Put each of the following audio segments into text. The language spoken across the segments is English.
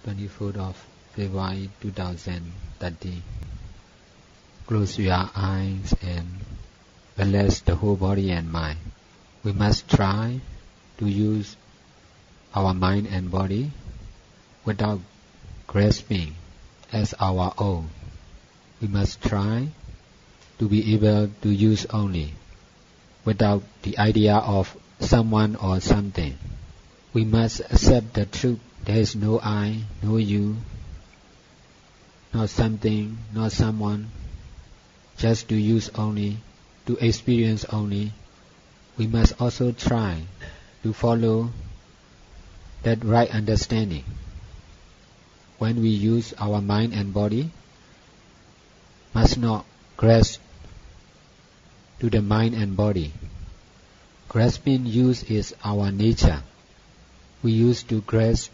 24th of February 2030. Close your eyes and relax the whole body and mind. We must try to use our mind and body without grasping as our own. We must try to be able to use only without the idea of someone or something. We must accept the truth. There is no I, no you, not something, not someone, just to use only, to experience only. We must also try to follow that right understanding. When we use our mind and body, must not grasp to the mind and body. Grasping use is our nature. We used to grasp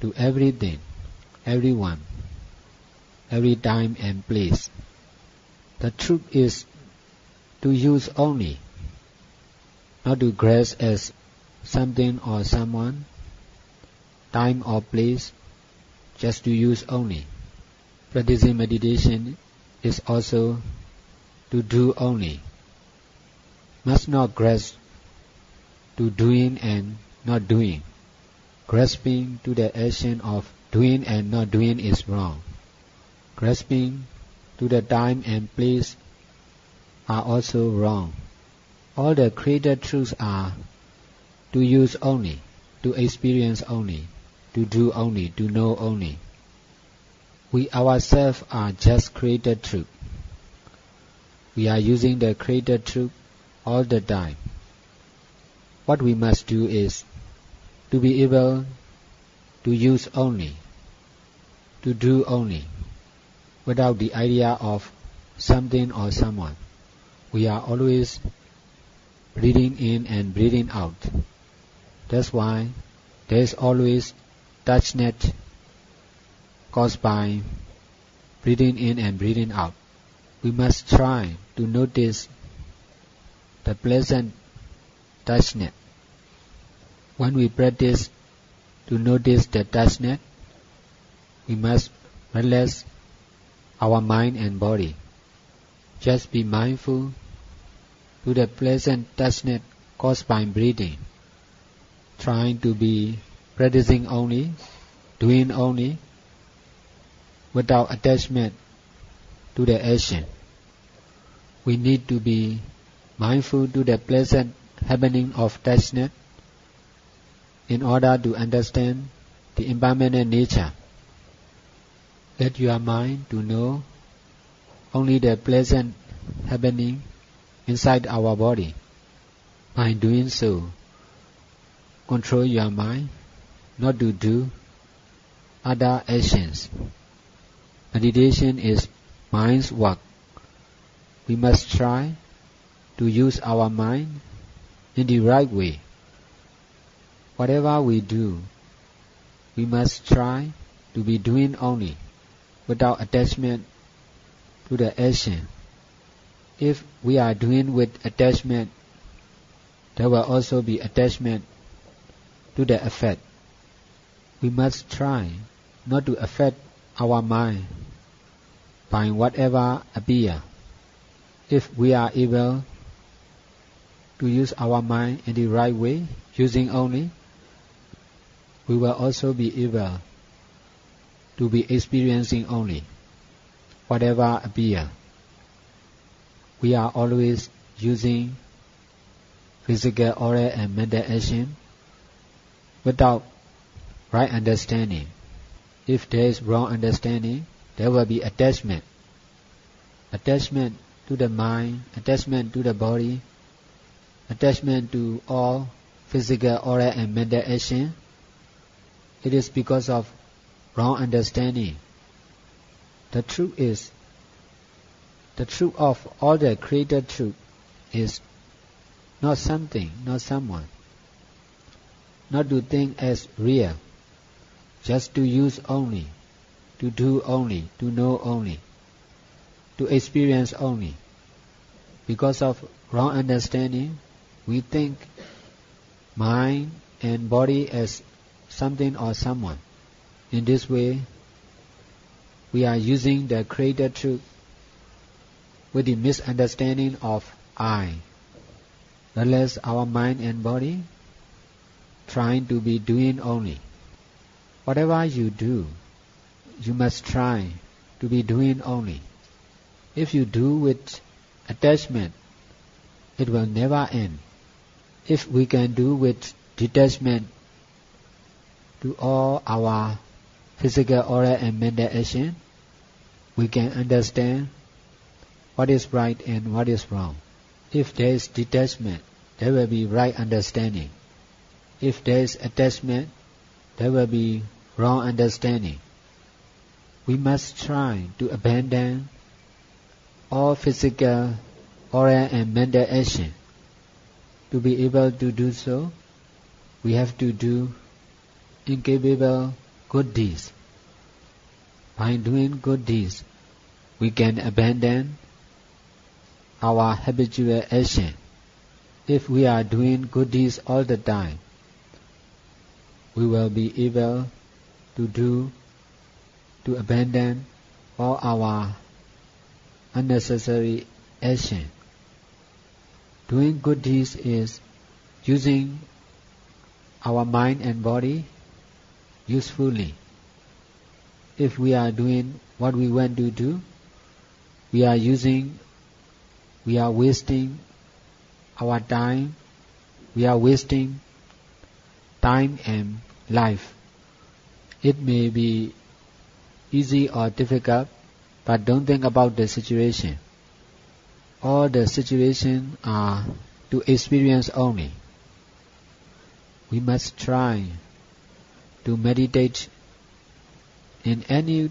to everything, everyone, every time and place. The truth is to use only, not to grasp as something or someone, time or place, just to use only. Practicing meditation is also to do only. Must not grasp to doing and not doing. Grasping to the action of doing and not doing is wrong. Grasping to the time and place are also wrong. All the created truths are to use only, to experience only, to do only, to know only. We ourselves are just created truth. We are using the created truth all the time. What we must do is to be able to use only, to do only, without the idea of something or someone. We are always breathing in and breathing out. That's why there is always touchness caused by breathing in and breathing out. We must try to notice the pleasant touchness. When we practice to notice the touchness, we must relax our mind and body. Just be mindful to the pleasant touchness caused by breathing. Trying to be practicing only, doing only, without attachment to the action. We need to be mindful to the pleasant happening of touchness in order to understand the impermanent nature. Let your mind to know only the pleasant happening inside our body. By doing so, control your mind not to do other actions. Meditation is mind's work. We must try to use our mind in the right way. Whatever we do, we must try to be doing only, without attachment to the action. If we are doing with attachment, there will also be attachment to the effect. We must try not to affect our mind by whatever appears. If we are able to use our mind in the right way, using only, we will also be able to be experiencing only whatever appears. We are always using physical, oral and mental action without right understanding. If there is wrong understanding, there will be attachment. Attachment to the mind, attachment to the body, attachment to all physical, oral and mental action. It is because of wrong understanding. The truth of all the created truth is not something, not someone. Not to think as real, just to use only, to do only, to know only, to experience only. Because of wrong understanding, we think mind and body as something or someone. In this way, we are using the Creator Truth with the misunderstanding of I, that is our mind and body, trying to be doing only. Whatever you do, you must try to be doing only. If you do with attachment, it will never end. If we can do with detachment to all our physical, oral and mental action, we can understand what is right and what is wrong. If there is detachment, there will be right understanding. If there is attachment, there will be wrong understanding. We must try to abandon all physical, oral and mental action. To be able to do so, we have to do incapable good deeds. By doing good deeds, we can abandon our habitual action. If we are doing good deeds all the time, we will be able to abandon all our unnecessary action. Doing good deeds is using our mind and body usefully. If we are doing what we want to do, we are wasting our time, we are wasting time and life. It may be easy or difficult, but don't think about the situation. All the situations are to experience only. We must try to meditate in any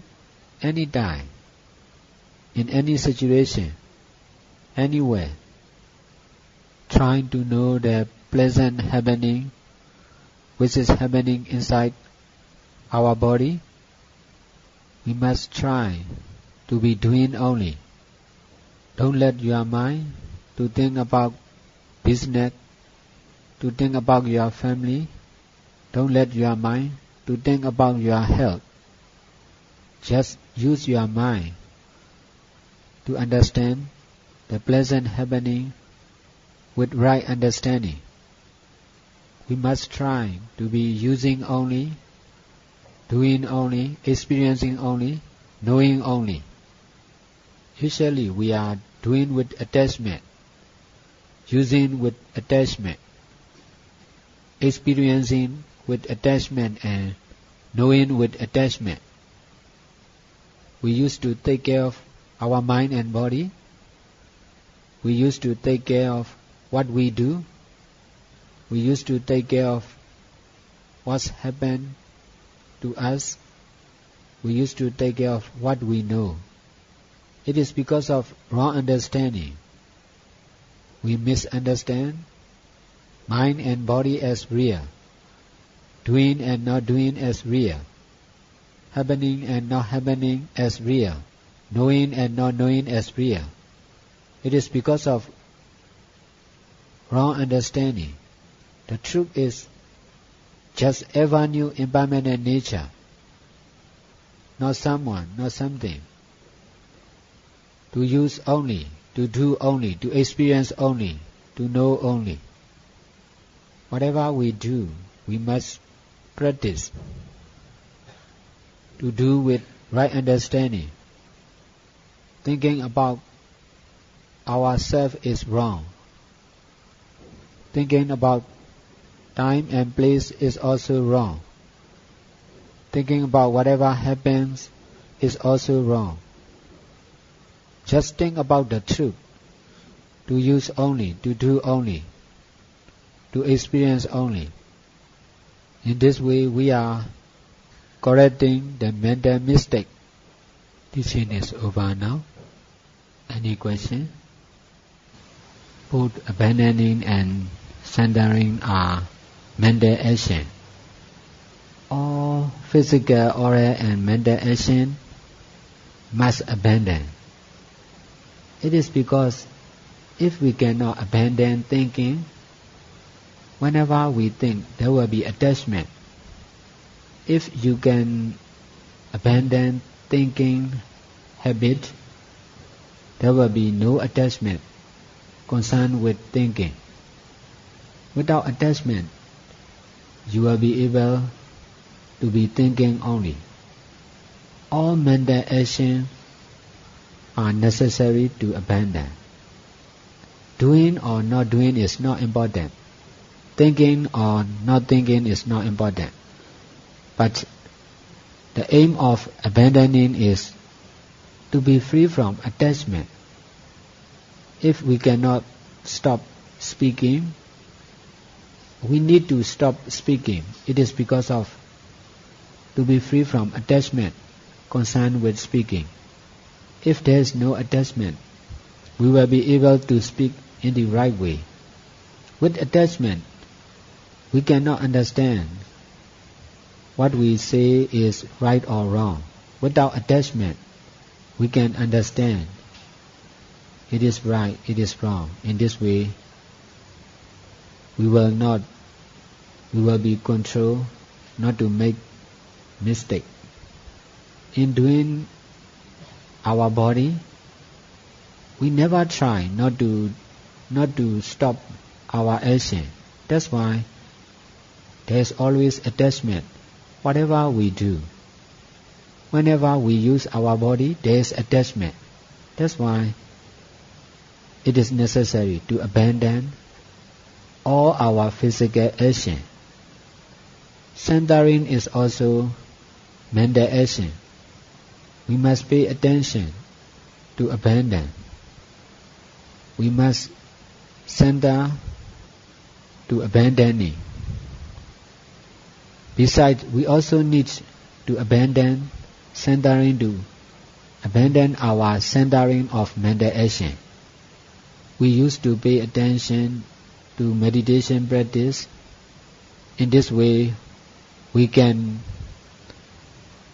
time, in any situation, anywhere, trying to know the pleasant happening which is happening inside our body. We must try to be doing only. Don't let your mind to think about business, to think about your family. Don't let your mind to think about your health. Just use your mind to understand the pleasant happening with right understanding. We must try to be using only, doing only, experiencing only, knowing only. Usually we are doing with attachment, using with attachment, experiencing with attachment and knowing with attachment. We used to take care of our mind and body. We used to take care of what we do. We used to take care of what's happened to us. We used to take care of what we know. It is because of wrong understanding. We misunderstand mind and body as real, doing and not doing as real, happening and not happening as real, knowing and not knowing as real. It is because of wrong understanding. The truth is just ever new impermanent nature, not someone, not something. To use only, to do only, to experience only, to know only. Whatever we do, we must practice to do with right understanding. Thinking about ourselves is wrong. Thinking about time and place is also wrong. Thinking about whatever happens is also wrong. Just think about the truth, to use only, to do only, to experience only. In this way we are correcting the mental mistake. Teaching is over now. Any question? Both abandoning and surrendering are mental action. All physical, oral and mental action must abandon. It is because if we cannot abandon thinking, whenever we think there will be attachment. If you can abandon thinking habit, there will be no attachment concerned with thinking. Without attachment, you will be able to be thinking only. All mental actions are necessary to abandon. Doing or not doing is not important. Thinking or not thinking is not important. But the aim of abandoning is to be free from attachment. If we cannot stop speaking, we need to stop speaking. It is because of to be free from attachment concerned with speaking. If there is no attachment, we will be able to speak in the right way. With attachment, we cannot understand what we say is right or wrong. Without attachment, we can understand it is right, it is wrong. In this way, we will be controlled not to make mistake. In doing our body, we never try not to stop our action. That's why there is always attachment. Whatever we do, whenever we use our body, there is attachment. That's why it is necessary to abandon all our physical action. Centering is also mental action. We must pay attention to abandon. We must center to abandoning. Besides, we also need to abandon centering to abandon our centering of mental action. We used to pay attention to meditation practice. In this way, we can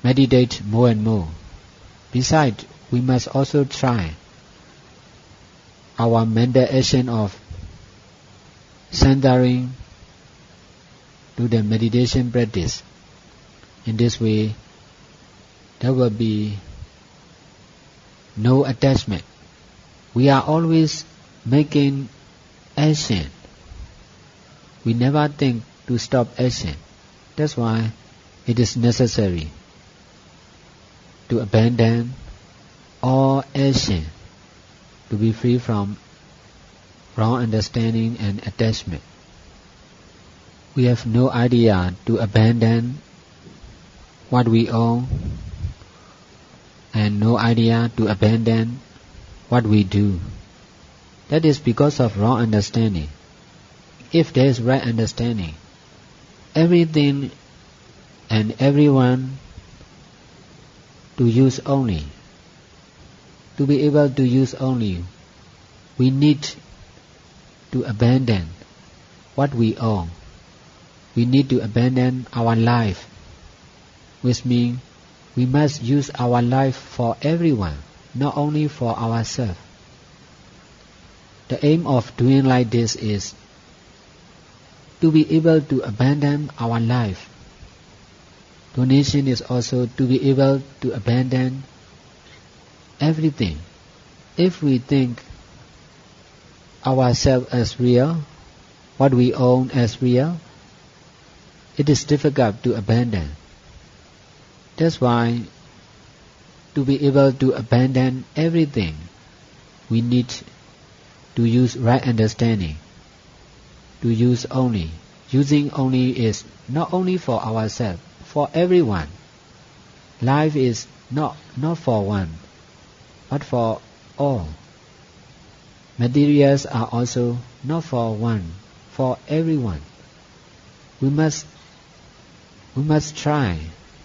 meditate more and more. Besides, we must also try our mental action of centering to the meditation practice. In this way, there will be no attachment. We are always making action. We never think to stop action. That's why it is necessary to abandon all action to be free from wrong understanding and attachment. We have no idea to abandon what we own and no idea to abandon what we do. That is because of wrong understanding. If there is right understanding, everything and everyone to use only. To be able to use only, we need to abandon what we own. We need to abandon our life, which means we must use our life for everyone, not only for ourselves. The aim of doing like this is to be able to abandon our life. Donation is also to be able to abandon everything. If we think ourselves as real, what we own as real, it is difficult to abandon. That's why to be able to abandon everything, we need to use right understanding. To use only. Using only is not only for ourselves, for everyone. Life is not for one, but for all. Materials are also not for one, for everyone. We must try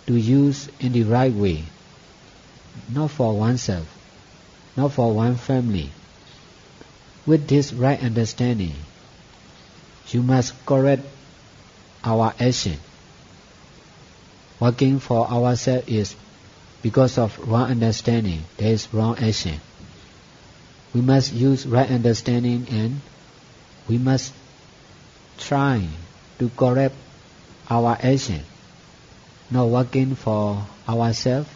to use in the right way, not for oneself, not for one family. With this right understanding, you must correct our action. Working for ourselves is because of wrong understanding. There is wrong action. We must use right understanding and we must try to correct our action. not working for ourselves,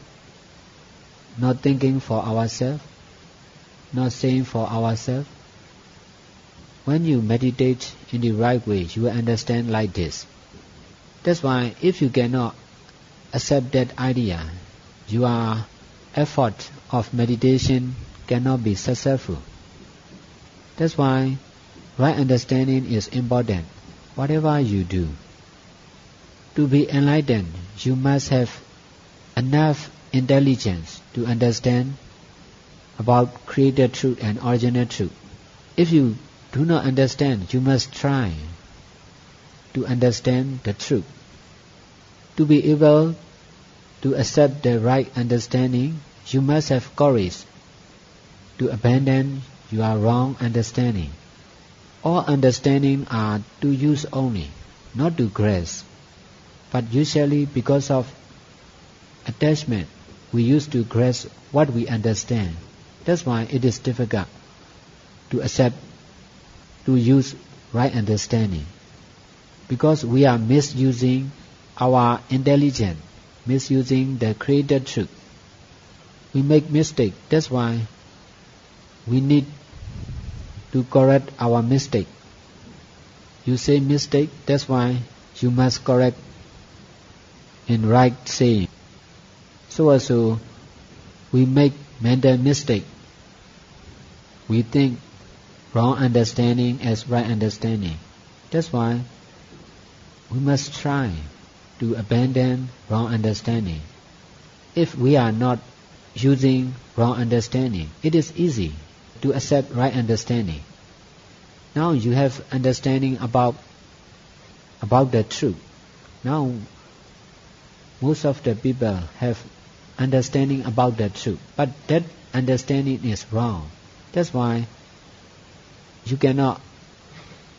not thinking for ourselves, not saying for ourselves. When you meditate in the right way, you will understand like this. That's why if you cannot accept that idea, your effort of meditation cannot be successful. That's why right understanding is important. Whatever you do, to be enlightened, you must have enough intelligence to understand about created truth and original truth. If you do not understand, you must try to understand the truth. To be able to accept the right understanding, you must have courage to abandon your wrong understanding. All understanding are to use only, not to grasp. But usually because of attachment, we used to grasp what we understand. That's why it is difficult to accept, to use right understanding. Because we are misusing our intelligence, misusing the created truth. We make mistake. That's why we need to correct our mistake. You say mistake, that's why you must correct in right saying. So also we make mental mistake. We think wrong understanding as right understanding. That's why we must try to abandon wrong understanding. If we are not using wrong understanding, it is easy to accept right understanding. Now you have understanding about the truth. Now most of the people have understanding about the truth, but that understanding is wrong. That's why you cannot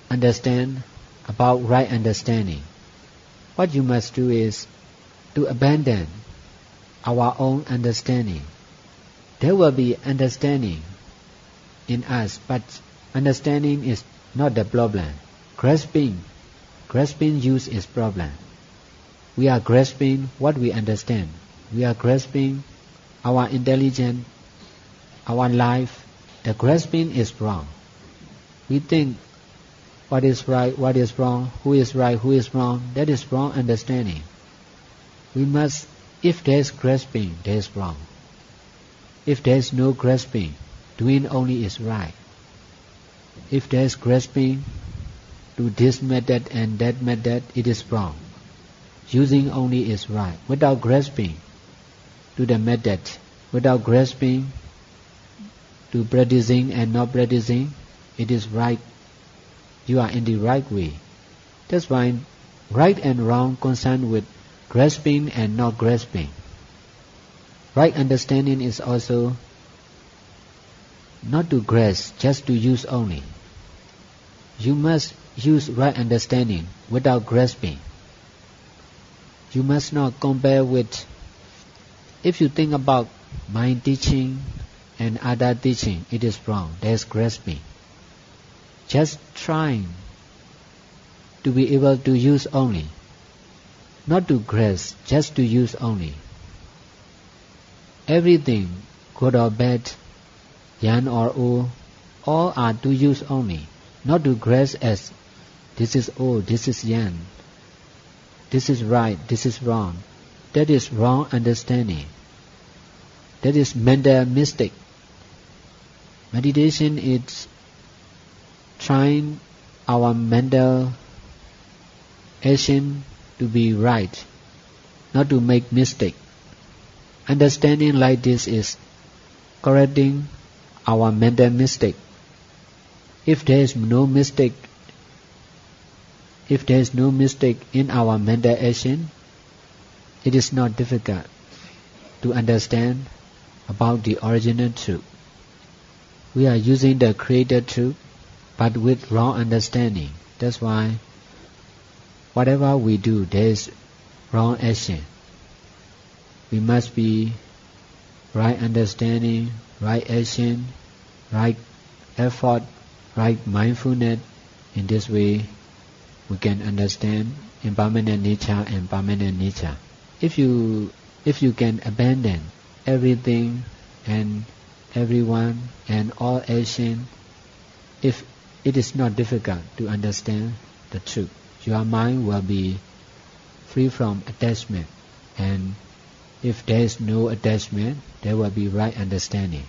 understand about right understanding. What you must do is to abandon our own understanding. There will be understanding in us, but understanding is not the problem. Grasping use is problem. We are grasping what we understand. We are grasping our intelligence, our life. The grasping is wrong. We think what is right, what is wrong, who is right, who is wrong. That is wrong understanding. We must, if there is grasping, there is wrong. If there is no grasping, doing only is right. If there is grasping to this method and that method, it is wrong. Using only is right. Without grasping to the method, without grasping to practicing and not practicing, it is right. You are in the right way. That's why right and wrong concern with grasping and not grasping. Right understanding is also not to grasp, just to use only. You must use right understanding without grasping. You must not compare with, if you think about my teaching and other teaching, it is wrong, there is grasping. Just trying to be able to use only, not to grasp, just to use only. Everything, good or bad, young or old, all are to use only, not to grasp as this is old, this is young, this is right, this is wrong. That is wrong understanding. That is mental mistake. Meditation is trying our mental action to be right, not to make mistake. Understanding like this is correcting our mental mistake. If there is no mistake, in our mental action, it is not difficult to understand about the original truth. We are using the created truth, but with wrong understanding. That's why whatever we do, there is wrong action. We must be right understanding, right action, right effort, right mindfulness. In this way, we can understand impermanent nature and permanent nature. if you can abandon everything and everyone and all action, if it is not difficult to understand the truth, your mind will be free from attachment, and if there is no attachment, there will be right understanding.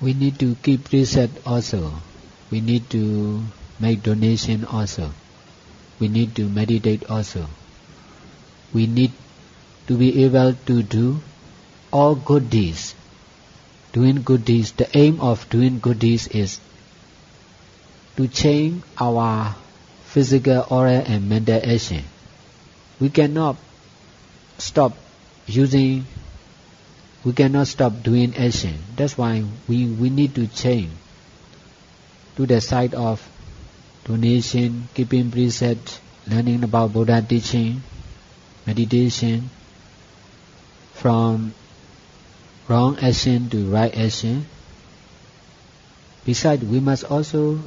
We need to keep reset also. We need to make donation also. We need to meditate also. We need to be able to do all good deeds. Doing good deeds, the aim of doing good deeds is to change our physical, oral and mental action. We cannot stop doing action. That's why we need to change to the side of donation, keeping precepts, learning about Buddha teaching, meditation, from wrong action to right action. Besides, we must also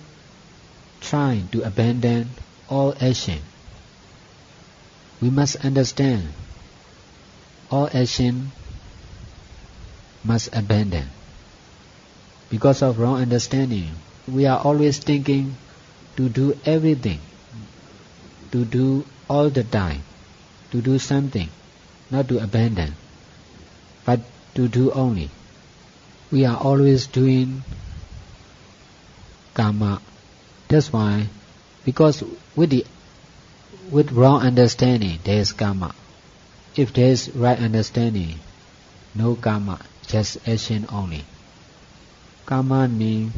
try to abandon all action. We must understand all action must abandon. Because of wrong understanding, we are always thinking to do everything, to do all the time, to do something, not to abandon, but to do only. We are always doing karma. That's why, because with wrong understanding, there is karma. If there is right understanding, no karma, just action only. Karma means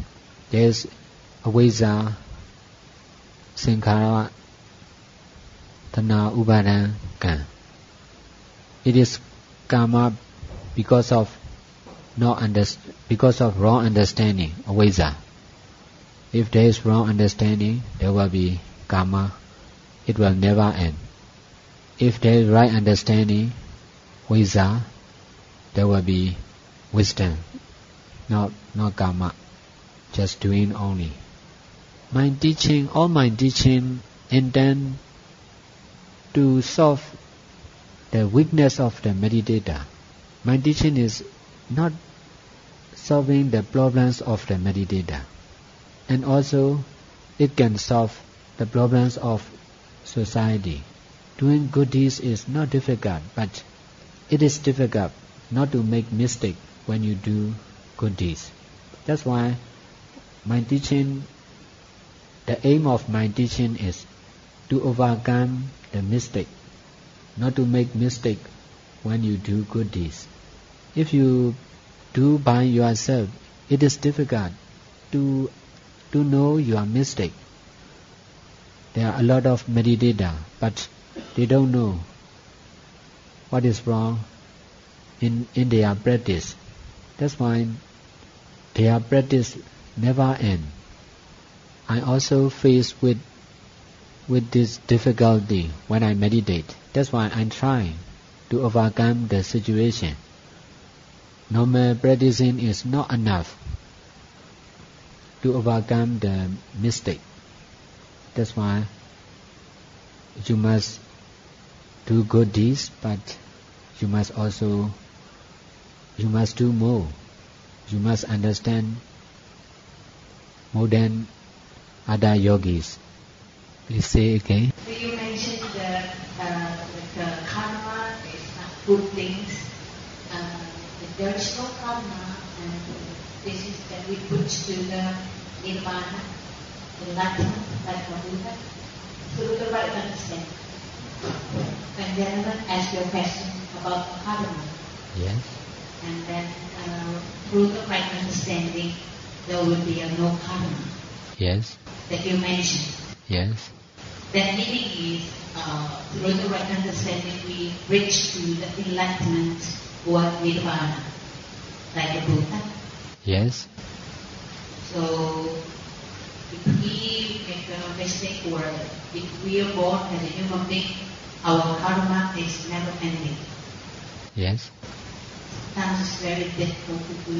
there is avijja, sankhara, tanha, upadana, kama. It is karma because of wrong understanding, avijja. If there is wrong understanding, there will be karma. It will never end. If there is right understanding, vijja, there will be wisdom, not karma, just doing only. All my teaching intend to solve the weakness of the meditator. My teaching is not solving the problems of the meditator. And also, it can solve the problems of society. Doing good deeds is not difficult, but it is difficult not to make mistake when you do good deeds. That's why the aim of my teaching is to overcome the mistake, not to make mistake when you do good deeds. If you do by yourself, it is difficult to know your mistake. There are a lot of meditators, but they don't know what is wrong in their practice. That's why their practice never ends. I also face with this difficulty when I meditate. That's why I'm trying to overcome the situation. Normal practicing is not enough to overcome the mistake. That's why you must do good deeds, but you must do more. You must understand more than other yogis. Please say again. So you mentioned that the karma is not good things. If there is no karma, and this is that we put to the nirvana, enlightenment, like the Buddha, through the right understanding. And then ask your question about karma. Yes. And then through the right understanding, there will be no karma. Yes. That you mentioned. Yes. That meaning is through the right understanding we reach to the enlightenment or nirvana, like the Buddha. Yes. So if we make a mistake or if we are born as a human being, our karma is never ending. Yes. Sometimes it's very difficult to do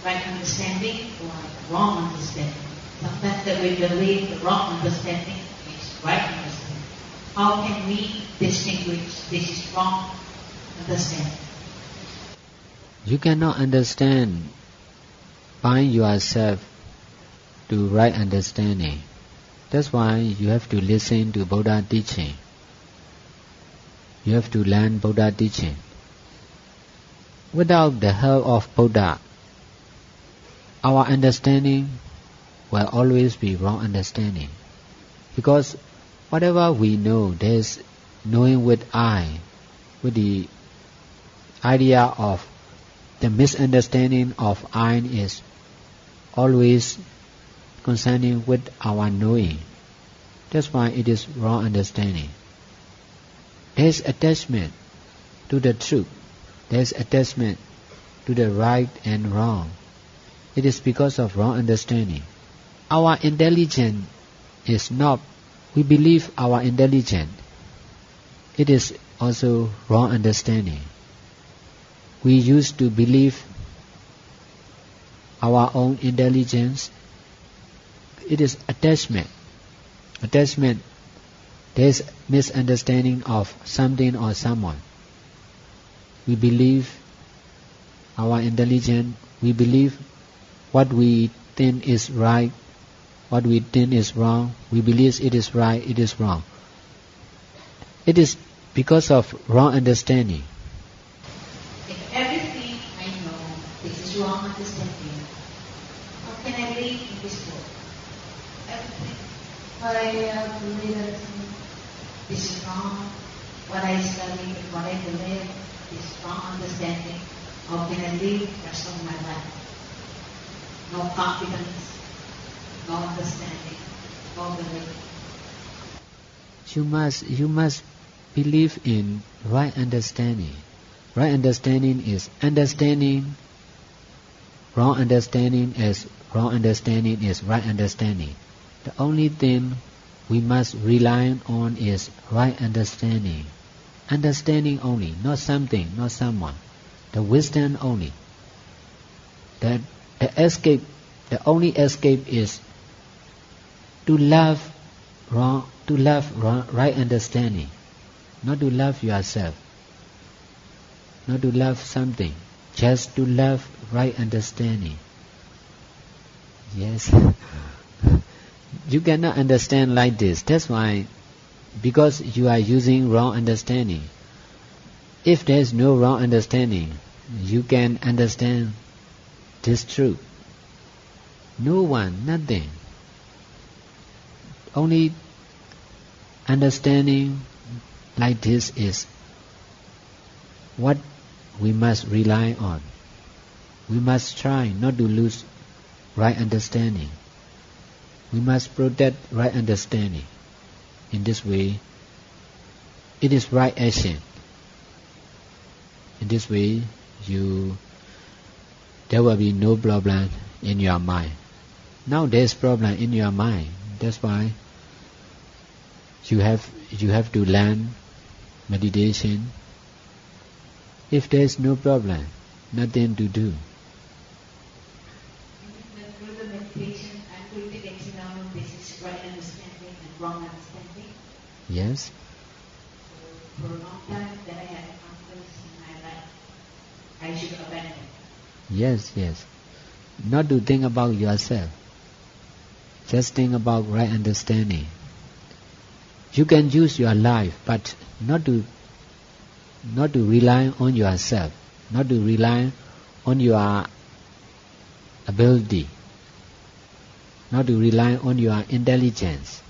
right understanding or wrong understanding. Sometimes that we believe the wrong understanding is right understanding. How can we distinguish this is wrong understanding? You cannot understand by yourself to right understanding. That's why you have to listen to Buddha teaching. You have to learn Buddha teaching. Without the help of Buddha, our understanding will always be wrong understanding. Because whatever we know, there is knowing with I, with the idea of the misunderstanding of I is always concerning with our knowing. That's why it is wrong understanding. There is attachment to the truth. There is attachment to the right and wrong. It is because of wrong understanding. Our intelligence is not, we believe our intelligence. It is also wrong understanding. We used to believe our own intelligence. It is attachment. Attachment, there is misunderstanding of something or someone. We believe our intelligence, we believe what we think is right, what we think is wrong, we believe it is right, it is wrong. It is because of wrong understanding. If everything I know, this is wrong understanding, how can I live in this world? Everything. What I believe everything, this is wrong. What I study and what I believe, this wrong understanding. How can I live the rest of my life? No confidence, no understanding, no belief. You must believe in right understanding. Right understanding is understanding. Wrong understanding is wrong understanding is right understanding. The only thing we must rely on is right understanding. Understanding only, not something, not someone. The wisdom only. The escape, the only escape is to love right understanding, not to love yourself, not to love something, just to love right understanding. Yes. You cannot understand like this. That's why, because you are using wrong understanding. If there is no wrong understanding, you can understand this truth. No one, nothing. Only understanding like this is what we must rely on. We must try not to lose right understanding. We must protect right understanding. In this way, it is right action. In this way, there will be no problem in your mind. Now there is problem in your mind. That's why you have to learn meditation. If there is no problem, nothing to do. Through the meditation, I'm going to get to know this is right understanding and wrong understanding. Yes. So for a long time that I had confidence in my life, I should abandon. Yes, yes. Not to think about yourself. Just think about right understanding. You can use your life, but not to rely on yourself, not to rely on your ability, not to rely on your intelligence,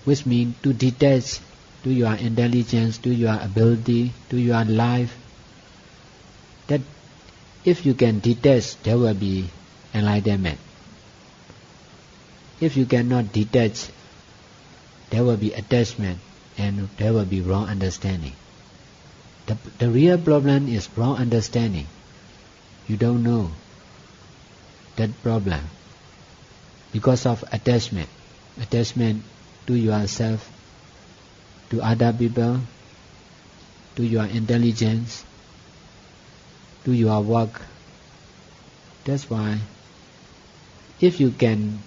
which means to detach to your intelligence, to your ability, to your life. That if you can detach, there will be enlightenment. If you cannot detach, there will be attachment and there will be wrong understanding. The real problem is wrong understanding. You don't know that problem because of attachment. Attachment to yourself, to other people, to your intelligence, to your work. That's why if you can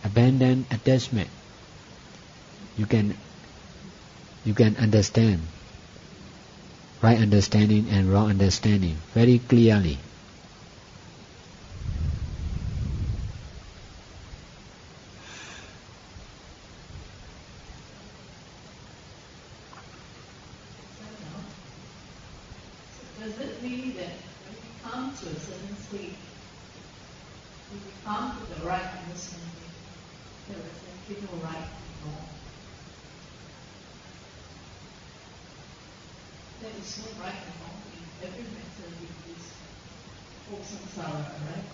abandon attachment, you can understand right understanding and wrong understanding very clearly. Does it mean that when we come to a certain state, when we come to the right understanding, there is actually no right and wrong? There is no right and wrong in every matter in this whole samsara, right?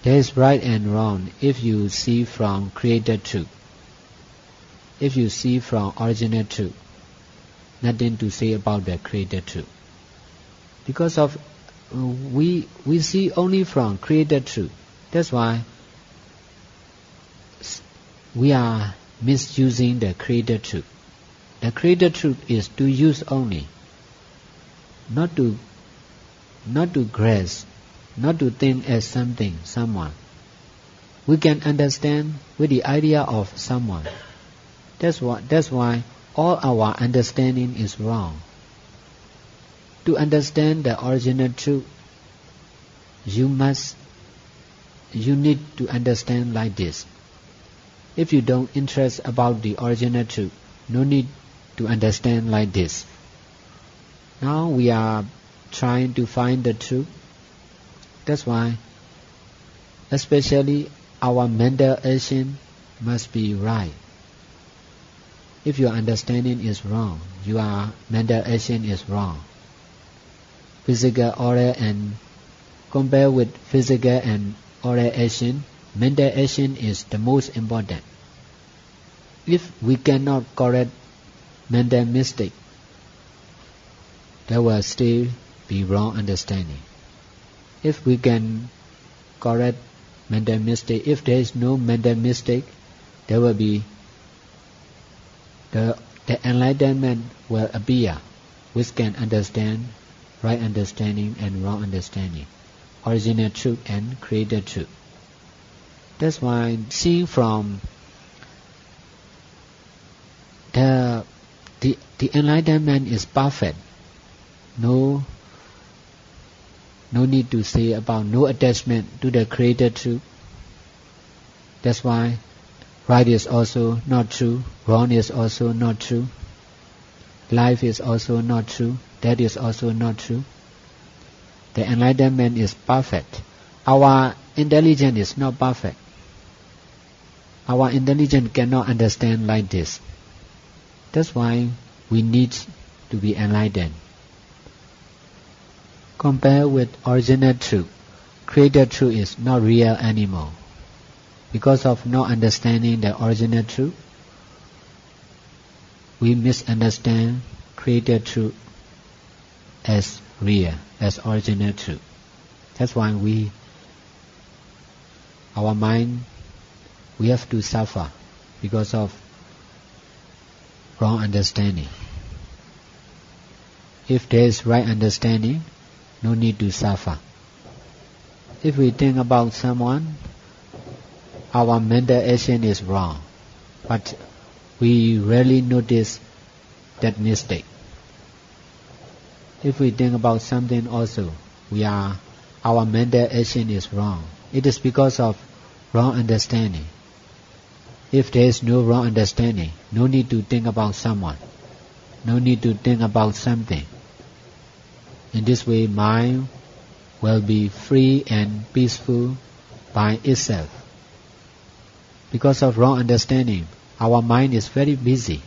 There is right and wrong if you see from created truth. If you see from original truth, nothing to say about the created truth. Because of we see only from created truth. That's why we are misusing the created truth. The created truth is to use only, not to grasp, not to think as something, someone. We can understand with the idea of someone. That's why all our understanding is wrong. To understand the original truth, you need to understand like this. If you don't interest about the original truth, no need to understand like this. Now we are trying to find the truth. That's why, especially our mental action must be right. If your understanding is wrong, your mental action is wrong. Physical, oral, and compared with physical and oral action, mental action is the most important. If we cannot correct mental mistake, there will still be wrong understanding. If we can correct mental mistake, if there is no mental mistake, there will be the enlightenment will appear, which can understand right understanding and wrong understanding, original truth and created truth. That's why seeing from the enlightenment is perfect. No need to say about no attachment to the created truth. That's why right is also not true, wrong is also not true, life is also not true, death is also not true. The enlightenment is perfect. Our intelligence is not perfect. Our intelligence cannot understand like this. That's why we need to be enlightened. Compared with original truth, created truth is not real anymore. Because of not understanding the original truth, we misunderstand created truth as real, as original truth. That's why our mind, we have to suffer because of wrong understanding. If there is right understanding, no need to suffer. If we think about someone, our mental action is wrong, but we rarely notice that mistake. If we think about something also, our mental action is wrong. It is because of wrong understanding. If there is no wrong understanding, no need to think about someone, no need to think about something. In this way, mind will be free and peaceful by itself. Because of wrong understanding, our mind is very busy.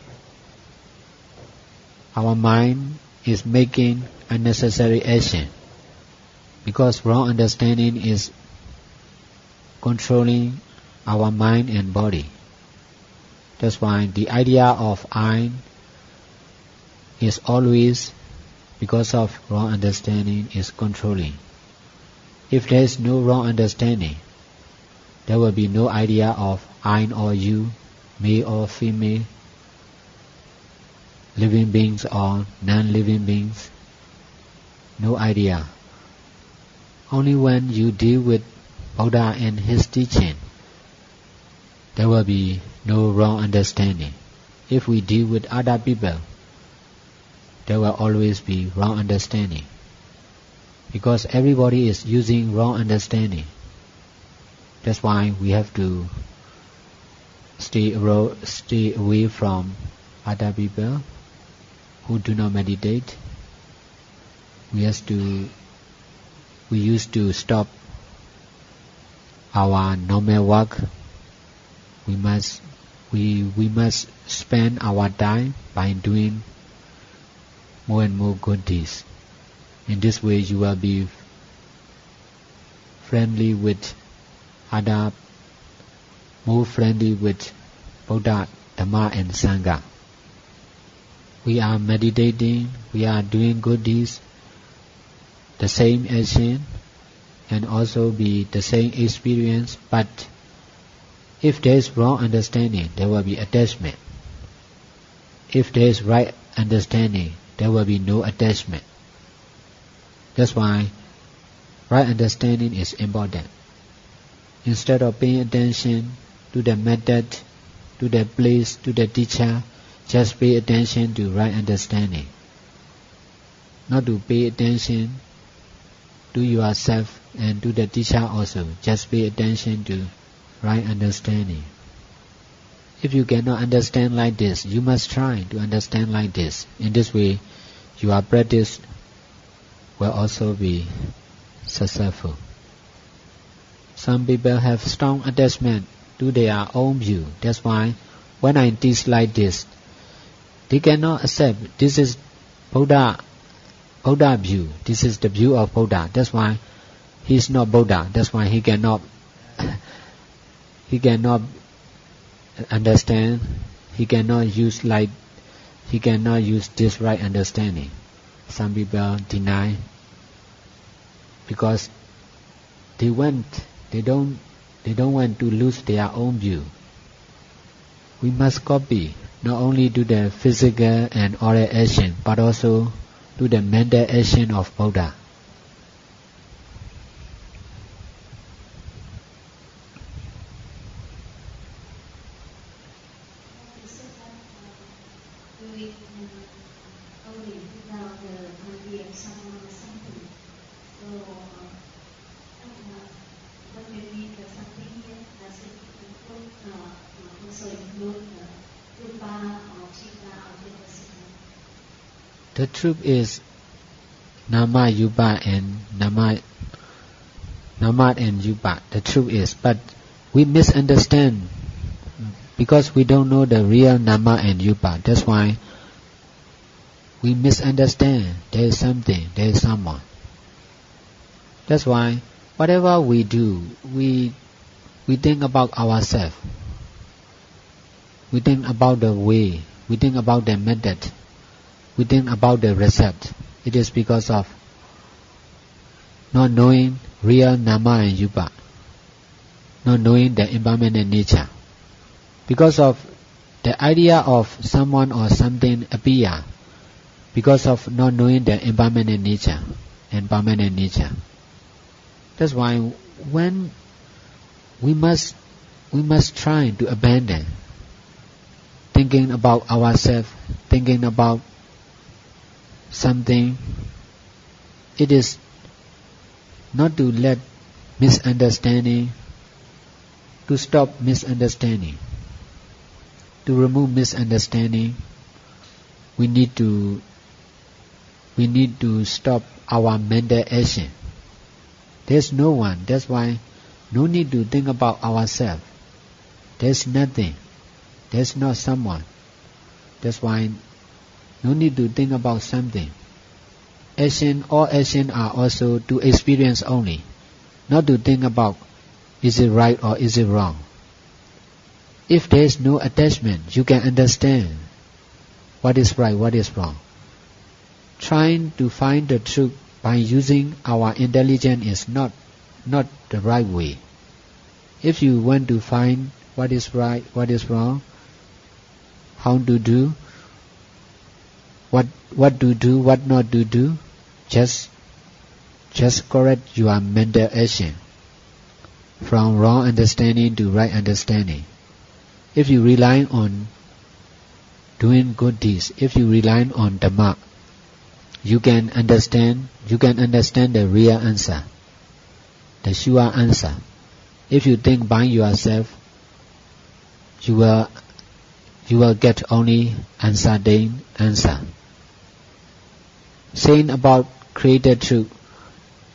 Our mind is making unnecessary action. Because wrong understanding is controlling our mind and body. That's why the idea of I is always, because of wrong understanding, is controlling. If there is no wrong understanding, there will be no idea of I or you, male or female. living beings or non-living beings? No idea. Only when you deal with Buddha and his teaching, there will be no wrong understanding. If we deal with other people, there will always be wrong understanding. Because everybody is using wrong understanding. That's why we have to stay away from other people who do not meditate. We used to stop our normal work. We must spend our time by doing more and more good deeds. In this way you will be friendly with other, more friendly with Buddha, Dhamma and Sangha. We are meditating, we are doing good deeds, the same action can also be the same experience, but if there is wrong understanding, there will be attachment. If there is right understanding, there will be no attachment. That's why right understanding is important. Instead of paying attention to the method, to the place, to the teacher, just pay attention to right understanding. Not to pay attention to yourself and to the teacher also. Just pay attention to right understanding. If you cannot understand like this, you must try to understand like this. In this way, your practice will also be successful. Some people have strong attachment to their own view. That's why when I teach like this, they cannot accept this is Buddha view. This is the view of Buddha. That's why he is not Buddha. That's why he cannot understand. He cannot use this right understanding. Some people deny because they don't want to lose their own view. We must copy not only to the physical and oral action, but also to the mental action of Buddha. The truth is Nama Yupa and Nama and Yupa. The truth is, but we misunderstand because we don't know the real Nama and Yupa. That's why we misunderstand. There is something, there is someone. That's why whatever we do, we think about ourselves. We think about the way. We think about the method. We think about the result. It is because of not knowing real Nama and Yupa, not knowing the impermanent nature. Because of the idea of someone or something appear, because of not knowing the impermanent nature and permanent nature. That's why when we must try to abandon thinking about ourselves, thinking about something. It is not to let misunderstanding, to stop misunderstanding, to remove misunderstanding. We need to stop our mental action. There's no one. That's why no need to think about ourselves. There's nothing. There's not someone. That's why no need to think about something. All action are also to experience only, not to think about is it right or is it wrong. If there is no attachment, you can understand what is right, what is wrong. Trying to find the truth by using our intelligence is not the right way. If you want to find what is right, what is wrong, how to do, what to do, what not to do. Just correct your mental action from wrong understanding to right understanding. If you rely on doing good deeds, if you rely on Dhamma, you can understand the real answer, the sure answer. If you think by yourself, you will get only uncertain answer. Saying about created truth,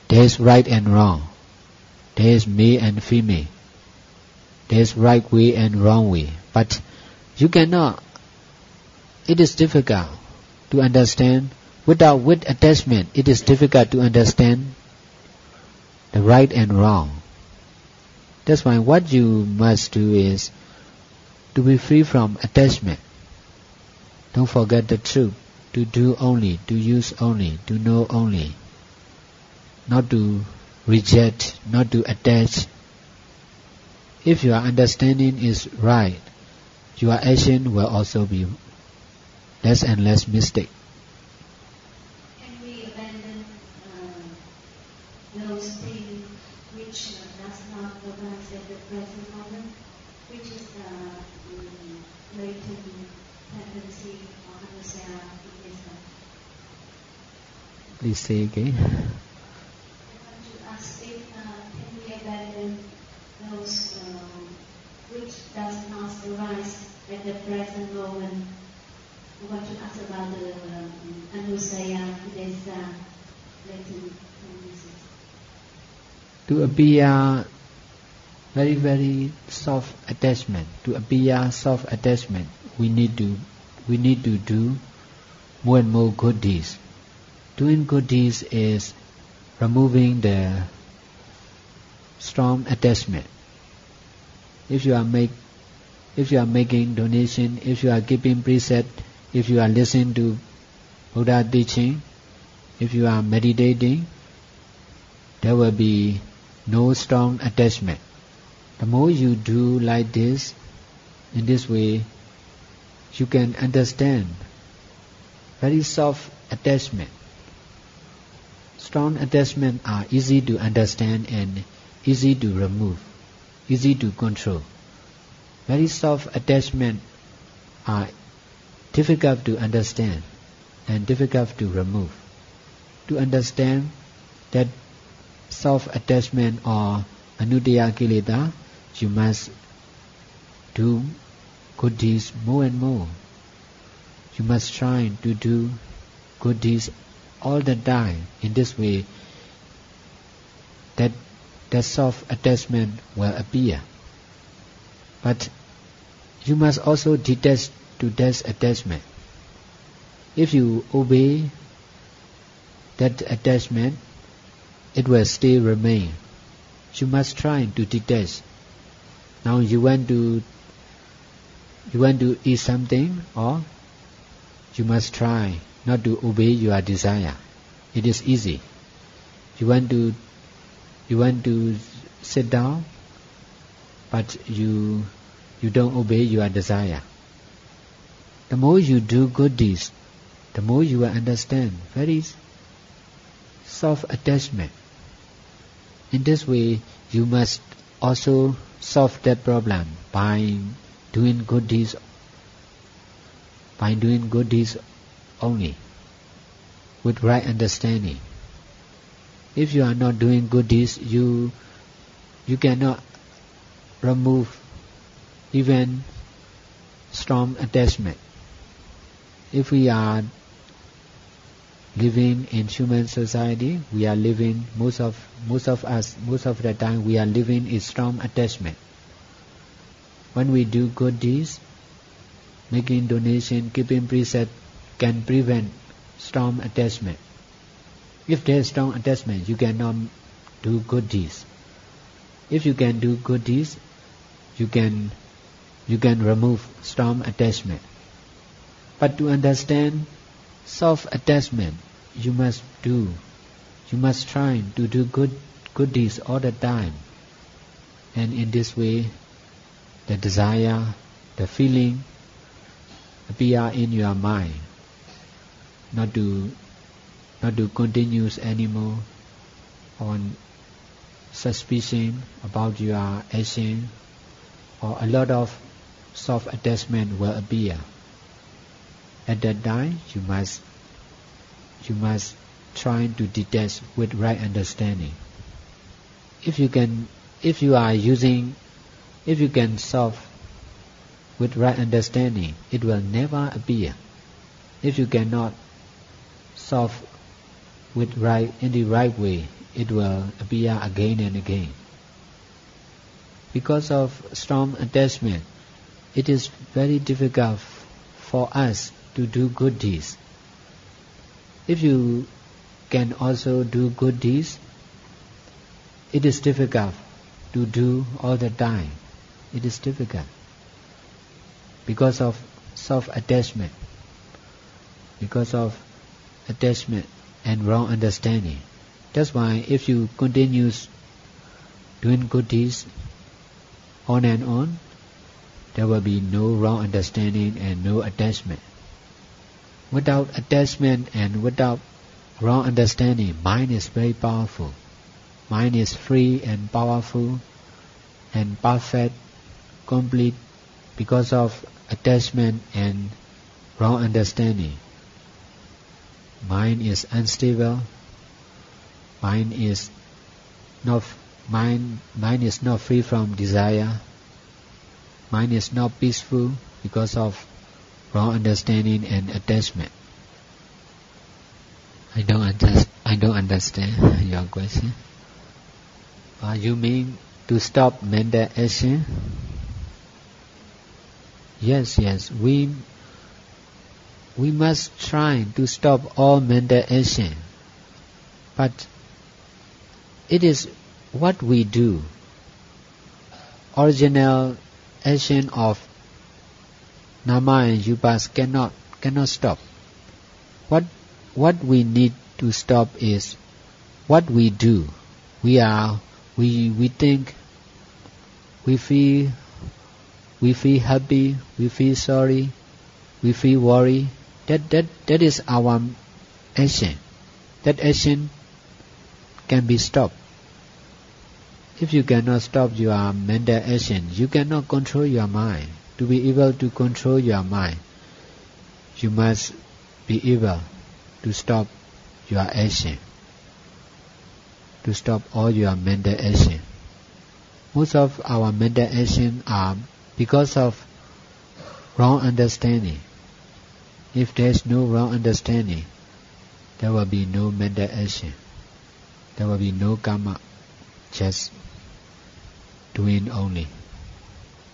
there is right and wrong, there is male and female, there is right way and wrong way, but you cannot. It is difficult to understand with attachment. It is difficult to understand the right and wrong. That's why what you must do is to be free from attachment. Don't forget the truth. To do only, to use only, to know only. Not to reject, not to attach. If your understanding is right, your action will also be less and less mistake. Can we abandon those things which does not arise at the present moment, which is the latent tendency or anusaya in this life? Please say again. I want to ask if can we abandon those which does not arise at the present moment. I want to ask about the anusaya, this latent tendencies. To appear very, very soft attachment, to appear soft attachment, we need to do more and more good deeds. Doing good deeds is removing the strong attachment. If you are making donation, if you are keeping precept, if you are listening to Buddha teaching, if you are meditating, there will be no strong attachment. The more you do like this, in this way, you can understand very soft attachment. Strong attachment are easy to understand and easy to remove, easy to control. Very soft attachment are difficult to understand and difficult to remove. To understand that soft attachment or anuttaya kileta, you must do good deeds more and more. You must try to do good deeds all the time. In this way, that soft attachment will appear. But you must also detach to that attachment. If you obey that attachment, it will still remain. You must try to detach. Now you want to eat something, or you must try not to obey your desire. It is easy. You want to sit down, but you don't obey your desire. The more you do good deeds, the more you will understand very soft attachment. In this way, you must also solve that problem by doing good deeds. By doing good deeds only, with right understanding. If you are not doing good deeds, you cannot remove even strong attachment. If we are living in human society, we are living most of the time we are living in strong attachment. When we do good deeds, making donation, keeping precept can prevent strong attachment. If there is strong attachment, you cannot do good deeds. If you can do good deeds, you can remove strong attachment. But to understand soft attachment, you must try to do good deeds all the time. And in this way, the desire, the feeling appear in your mind. not to continue anymore on suspicion about your action, or a lot of self-attachment will appear. At that time, you must try to detach with right understanding. If you can solve with right understanding, it will never appear. If you cannot solve in the right way, it will appear again and again. Because of strong attachment, it is very difficult for us to do good deeds. If you can also do good deeds, it is difficult to do all the time. It is difficult because of self-attachment, because of attachment and wrong understanding. That's why if you continue doing good deeds on and on, there will be no wrong understanding and no attachment. Without attachment and without wrong understanding, mind is very powerful. Mind is free and powerful and perfect, complete, because of attachment and wrong understanding. Mind is unstable. Mind is not free from desire. Mind is not peaceful because of wrong understanding and attachment. I don't understand your question. You mean to stop mental action? Yes. We must try to stop all mental action. But it is what we do. Original action of Nama and Yupas cannot stop. What we need to stop is what we do. We think, we feel happy, we feel sorry, we feel worry. That is our action. That action can be stopped. If you cannot stop your mental action, you cannot control your mind. To be able to control your mind, you must be able to stop your action, to stop all your mental action. Most of our mental action are because of wrong understanding. If there is no wrong understanding, there will be no mental action. There will be no karma, just doing only.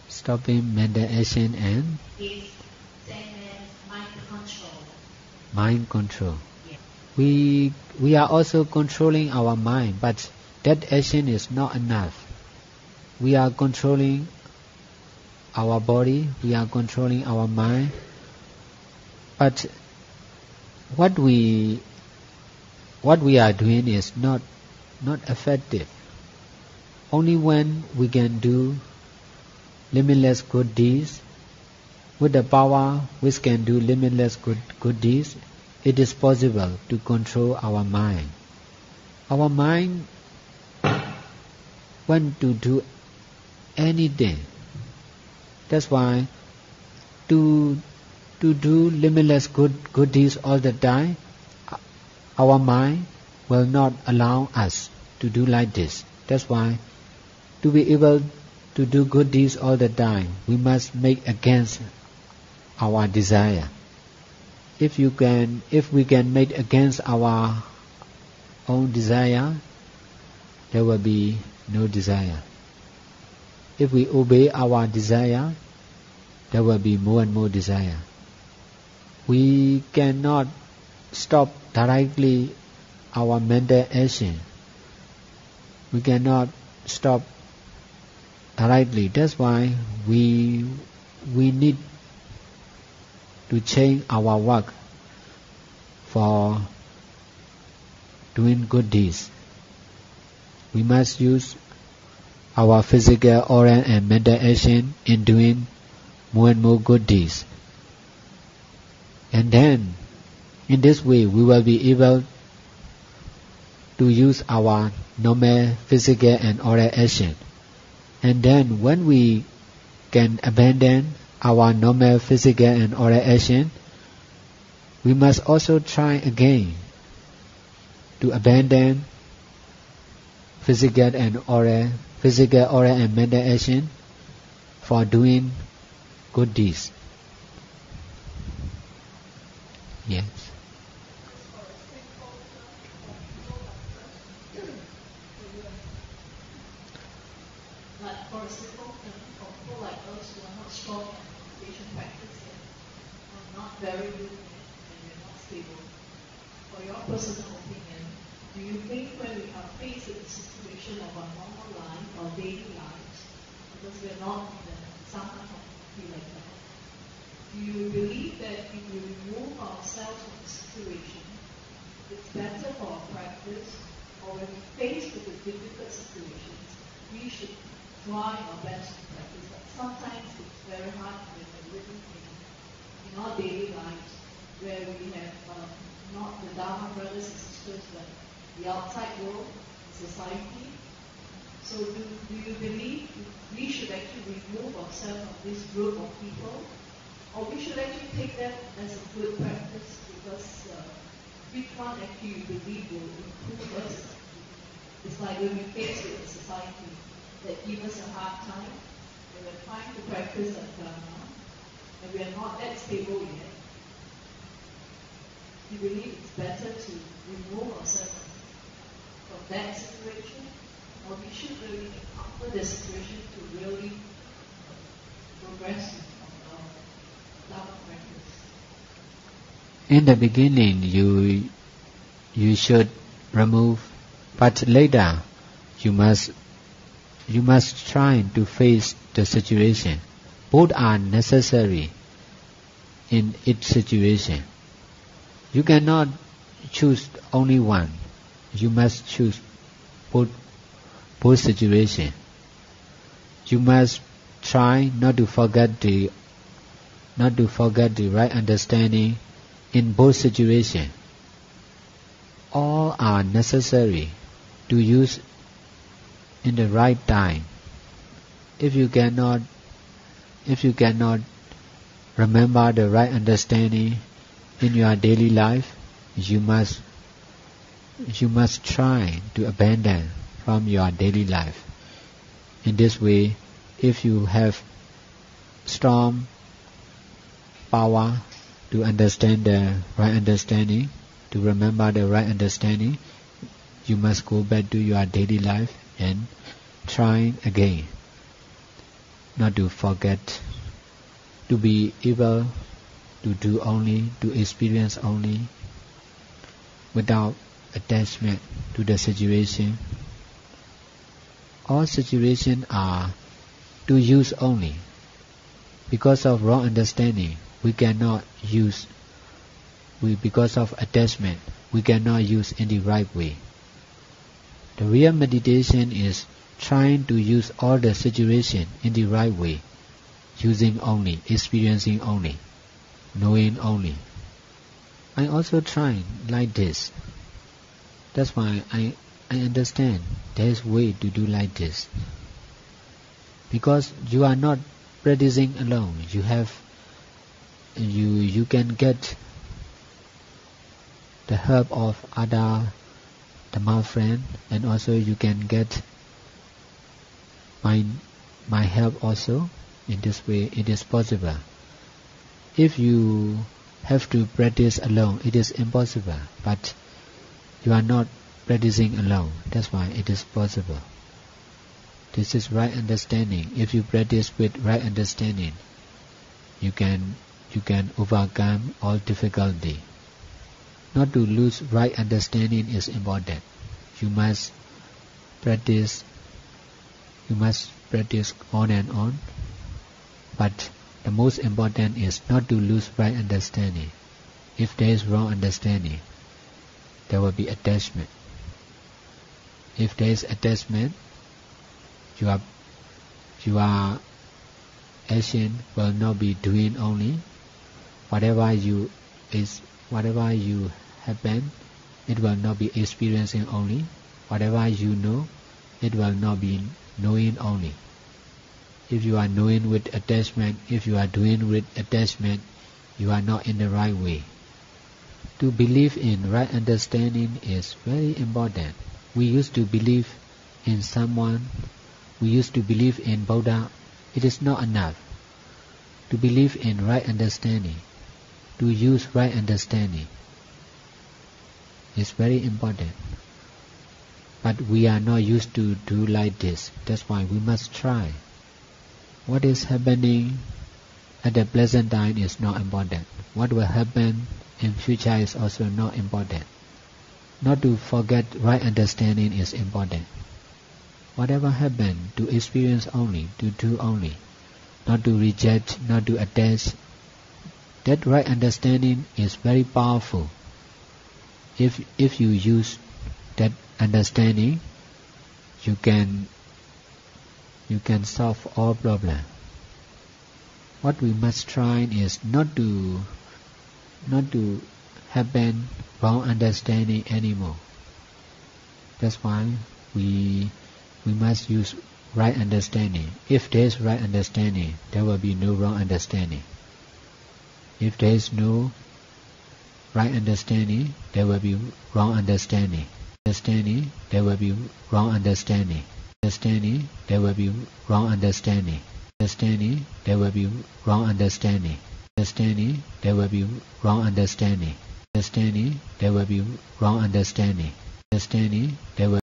Stopping mental action and is same as mind control. Mind control. Yes. We are also controlling our mind, but that action is not enough. We are controlling our body, we are controlling our mind, but what we are doing is not effective. Only when we can do limitless good deeds, with the power which can do limitless good deeds, it is possible to control our mind. Our mind want to do anything. That's why to do limitless good deeds all the time, our mind will not allow us to do like this. That's why to be able to do good deeds all the time, we must make against our desire. If we can make against our own desire, there will be no desire. If we obey our desire, there will be more and more desire. We cannot stop directly our mental action. We cannot stop directly. That's why we need to change our work for doing good deeds. We must use our physical, oral and mental action in doing more and more good deeds. And then In this way, we will be able to use our normal physical and oral action. And then when we can abandon our normal physical and oral action, we must also try again to abandon physical, oral and mental action for doing good deeds. Yes. But for a simple thing, for people like us who are not strong in meditation practice yet, or not very good in it, and we're not stable, for your personal opinion, do you think when we are faced with the situation of our normal life or daily lives, because we're not in the samhara feel like that, do you believe that if we remove ourselves from the situation, it's better for our practice, or when we face with the difficult situations, we should try our best to practice? But sometimes it's very hard when we're living in our daily lives, where we have not the Dharma brothers and sisters, but the outside world, society. So do you believe we should actually remove ourselves from this group of people, or we should actually take that as a good practice, because which one actually you believe will improve us? It's like when we face with a society that gives us a hard time, and we're trying to practice our Dhamma, and we are not that stable yet. Do you believe it's better to remove ourselves from that situation, or we should really encounter the situation to really progress on our Dhamma practice? In the beginning, you should remove, but later you must try to face the situation. Both are necessary in each situation. You cannot choose only one. You must choose both situations. You must try not to forget the right understanding in both situations. All are necessary to use in the right time. If you cannot remember the right understanding in your daily life, you must try to abandon from your daily life. In this way, if you have strong power to understand the right understanding, to remember the right understanding, you must go back to your daily life and try again, not to forget, to be able to do only, to experience only, without attachment to the situation. All situations are to use only. Because of wrong understanding, we cannot use. Because of attachment, we cannot use in the right way. The real meditation is trying to use all the situation in the right way, using only, experiencing only, knowing only. I also try like this. That's why I understand there is way to do like this. Because you are not practicing alone. You can get the help of other Dhamma friend, and also you can get my help also. In this way it is possible. If you have to practice alone, it is impossible. But you are not practicing alone. That's why it is possible. This is right understanding. If you practice with right understanding, you can overcome all difficulty. Not to lose right understanding is important. You must practice on and on. But the most important is not to lose right understanding. If there is wrong understanding, there will be attachment. If there is attachment, your action will not be doing only. Whatever Whatever you happen, it will not be experiencing only. Whatever you know, it will not be knowing only. If you are knowing with attachment, if you are doing with attachment, you are not in the right way. To believe in right understanding is very important. We used to believe in someone, we used to believe in Buddha. It is not enough. To believe in right understanding, to use right understanding is very important. But we are not used to do like this. That's why we must try. What is happening at the present time is not important. What will happen in future is also not important. Not to forget right understanding is important. Whatever happens, to experience only, to do only. Not to reject, not to attach. That right understanding is very powerful. If you use that understanding, you can solve all problems. What we must try is not to happen wrong understanding anymore. That's why we must use right understanding. If there is right understanding, there will be no wrong understanding. If there is no right understanding, there will be wrong understanding. Understanding, there will be wrong understanding. Understanding, there will be wrong understanding. Understanding, there will be wrong understanding. Understanding, there will be wrong understanding. Understanding, there will be wrong understanding. Understanding, there will